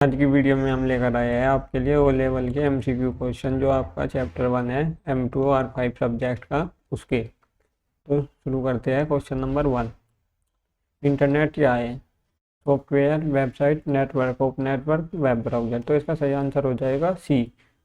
आज की वीडियो में हम लेकर आए हैं आपके लिए ओ लेवल के एमसीक्यू क्वेश्चन जो आपका चैप्टर 1 है M2 और 5 सब्जेक्ट का उसके। तो शुरू करते हैं क्वेश्चन नंबर 1। इंटरनेट क्या है? Software, website, network of network, web browser. तो इसका सही आंसर हो जाएगा सी,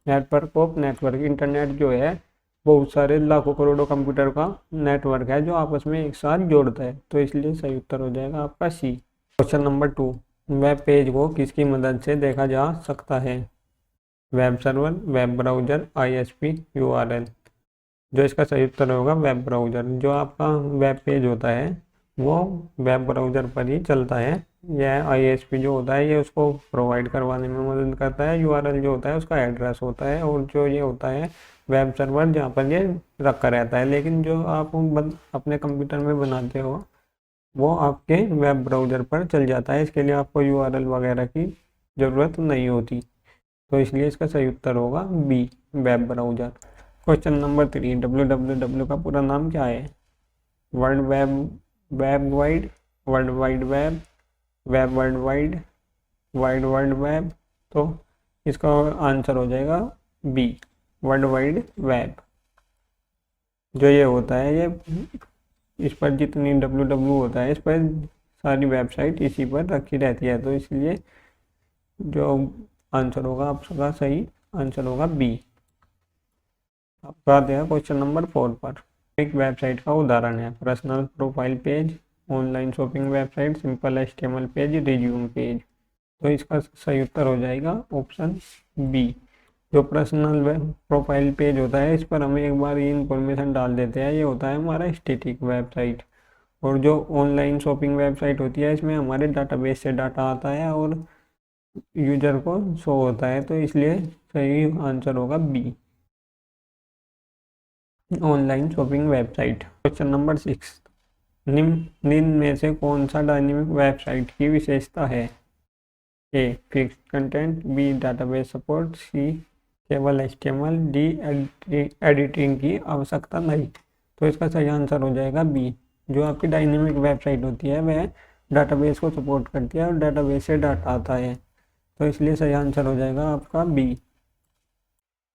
नेटवर्क ऑफ नेटवर्क। इंटरनेट जो है बहुत सारे लाखों करोड़ों कंप्यूटर का नेटवर्क है जो आपस में एक साथ जोड़ता है, तो इसलिए सही उत्तर हो जाएगा आपका C. Question number 2। Web page को किसकी मदद से देखा जा सकता है? Web server, web browser, ISP, URL. जो इसका सही उत्तर होगा वेब ब्राउजर। जो आपका वेब पेज होता है वो वेब ब्राउजर पर ही चलता है। यह आईएसपी जो होता है ये उसको प्रोवाइड करवाने में मदद करता है। यूआरएल जो होता है उसका एड्रेस होता है, और जो ये होता है वेब सर्वर जहाँ पर ये रखा रहता है। लेकिन जो आप अपने कंप्यूटर में बनाते हो वो आपके वेब ब्राउज़र पर चल जाता है। इसके लिए आपको यूआरएल वगैरह की ज़रूरत नहीं होती, तो इसलिए इसका सही उत्तर होगा B, web browser. Question number 3। www का पूरा नाम क्या है? World web, web wide, world wide web, web world wide, wide world web. तो इसका आंसर हो जाएगा बी, वर्ल्ड वाइड वेब। जो ये होता है ये इस पर जितनी www होता है इस पर सारी वेबसाइट इसी पर रखी रहती है, तो इसलिए जो आंसर होगा आपका सही आंसर होगा बी। अब आते हैं क्वेश्चन नंबर 4 पर। एक वेबसाइट का उदाहरण है personal profile page, online shopping website, simple HTML page, resume page. तो इसका सही उत्तर हो जाएगा ऑप्शन बी। जो पर्सनल प्रोफाइल पेज होता है इस पर हम एक बार ये इंफॉर्मेशन डाल देते हैं, ये होता है हमारा स्टैटिक वेबसाइट। और जो ऑनलाइन शॉपिंग वेबसाइट होती है इसमें हमारे डाटाबेस से डाटा आता है और यूजर को शो होता है, तो इसलिए सही आंसर होगा B, online shopping website. Question number 6। निम्न में से कौन सा डायनेमिक वेबसाइट की विशेषता है? A, fixed content, B, database support, C, केवल एचटीएमएल, डी, एडिटिंग की आवश्यकता नहीं। तो इसका सही आंसर हो जाएगा बी। जो आपकी डायनेमिक वेबसाइट होती है वह डाटाबेस को सपोर्ट करती है और डाटाबेस से डाटा आता है, तो इसलिए सही आंसर हो जाएगा आपका बी।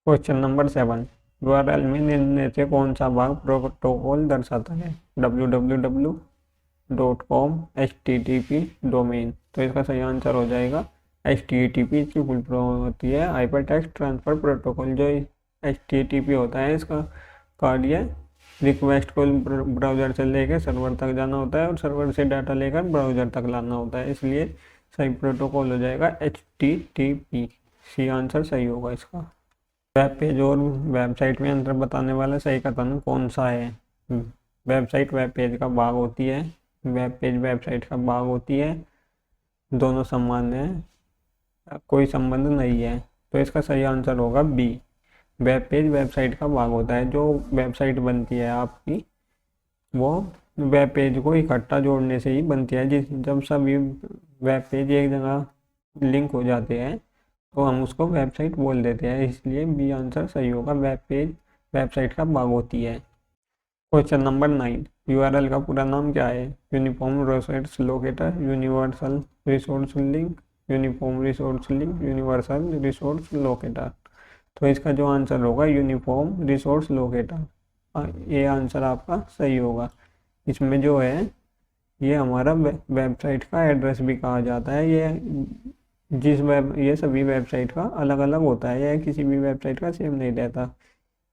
Question number 7। यूआरएल में निम्न में से कौन सा भाग प्रोटोकॉल दर्शाता है? www.com, http, domain. तो इसका सही आंसर हो जाएगा http की फुल फॉर्म होती है हाइपर टेक्स्ट ट्रांसफर प्रोटोकॉल। जो http होता है इसका कार्य रिक्वेस्ट को ब्राउज़र से लेकर सर्वर तक जाना होता है और सर्वर से डाटा लेकर ब्राउज़र तक लाना होता है, इसलिए सही प्रोटोकॉल हो जाएगा HTTP। सी आंसर सही होगा इसका। वेब पेज और वेबसाइट में अंतर बताने वाला सही कथन कौन सा है? वेबसाइट वेब पेज का भाग होती है, वेब पेज वेबसाइट का भाग होती है, दोनों समान है, कोई संबंध नहीं है। तो इसका सही आंसर होगा बी, वेब पेज वेबसाइट का भाग होता है। जो वेबसाइट बनती है आपकी वो वेब पेज को इकट्ठा जोड़ने से ही बनती है। जब सभी वेब पेज एक जगह लिंक हो जाते हैं तो हम उसको वेबसाइट बोल देते हैं, इसलिए बी आंसर सही होगा, वेब पेज वेबसाइट का भाग होती है। Question number 9। यूआरएल का पूरा नाम क्या है? Uniform resource locator, universal resource link, uniform resource link, universal resource locator. तो इसका जो आंसर होगा यूनिफॉर्म रिसोर्स लोकेटर, ये आंसर आपका सही होगा। इसमें जो है ये हमारा वेबसाइट का एड्रेस भी कहा जाता है। ये सभी वेबसाइट का अलग अलग होता है, यह किसी भी वेबसाइट का सेम नहीं रहता।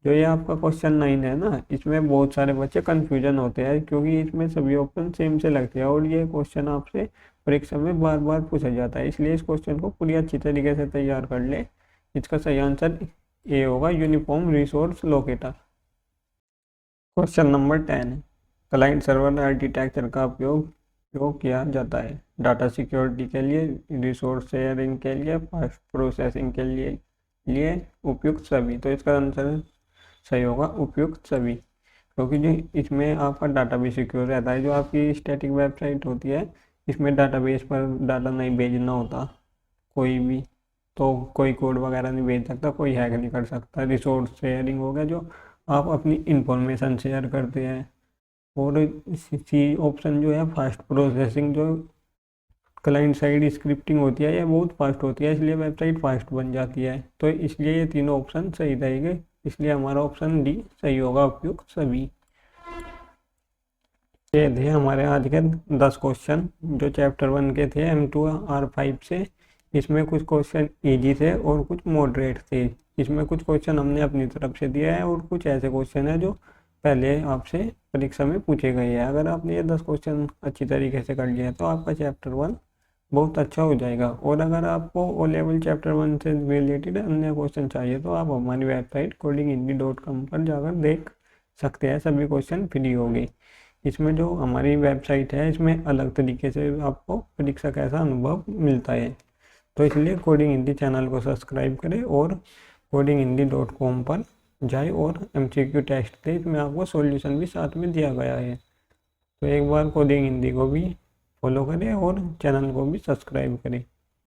जो ये आपका क्वेश्चन 9 है ना, इसमें बहुत सारे बच्चे कंफ्यूजन होते हैं क्योंकि इसमें सभी ऑप्शन सेम से लगते हैं और ये क्वेश्चन आपसे परीक्षा में बार बार पूछा जाता है, इसलिए इस क्वेश्चन को पूरी अच्छी तरीके से तैयार कर ले। इसका सही आंसर ए होगा, uniform resource locator. Question number 10। Client server architecture का उपयोग किया जाता है डाटा सिक्योरिटी के लिए, रिसोर्स शेयरिंग के लिए, फास्ट प्रोसेसिंग के लिए उपयुक्त सभी। तो इसका आंसर सही होगा उपयुक्त सभी, क्योंकि जो इसमें आपका डाटा भी सिक्योर रहता है। जो आपकी स्टैटिक वेबसाइट होती है इसमें डाटाबेस पर डाटा नहीं भेजना होता कोई भी, तो कोई कोड वगैरह नहीं भेज सकता, कोई हैक नहीं कर सकता। रिसोर्स शेयरिंग हो गया, जो आप अपनी इंफॉर्मेशन शेयर करते हैं। और सी ऑप्शन जो है फास्ट प्रोसेसिंग, जो क्लाइंट साइड स्क्रिप्टिंग होती है, ये बहुत फास्ट होती है, इसलिए वेबसाइट फास्ट बन जाती है। तो इसलिए ये तीनों ऑप्शन सही रहेंगे, इसलिए हमारा ऑप्शन डी सही होगा, उपयुक्त सभी। ये थे हमारे आज के 10 क्वेश्चन जो चैप्टर 1 के थे M2R5 से। इसमें कुछ क्वेश्चन इजी थे और कुछ मॉडरेट थे। इसमें कुछ क्वेश्चन हमने अपनी तरफ से दिया है और कुछ ऐसे क्वेश्चन है जो पहले आपसे परीक्षा में पूछे गए हैं। अगर आपने ये 10 क्वेश्चन अच्छी तरीके से कर लिया तो आपका चैप्टर 1 बहुत अच्छा हो जाएगा। और अगर आपको ओ लेवल चैप्टर 1 से रिलेटेड अन्य क्वेश्चन चाहिए तो आप हमारी वेबसाइट codinghindy.com पर जाकर देख सकते हैं, सभी क्वेश्चन फ्री होंगे। इसमें जो हमारी वेबसाइट है इसमें अलग तरीके से आपको परीक्षा का ऐसा अनुभव मिलता है। तो इसलिए कोडिंग हिंदी चैनल को सब्सक्राइब करें और codinghindy.com पर जाए और MCQ टेस्ट थे, इसमें आपको सॉल्यूशन भी साथ में दिया गया है। तो एक बार कोडिंग हिंदी को भी फॉलो करें और चैनल को भी सब्सक्राइब करें।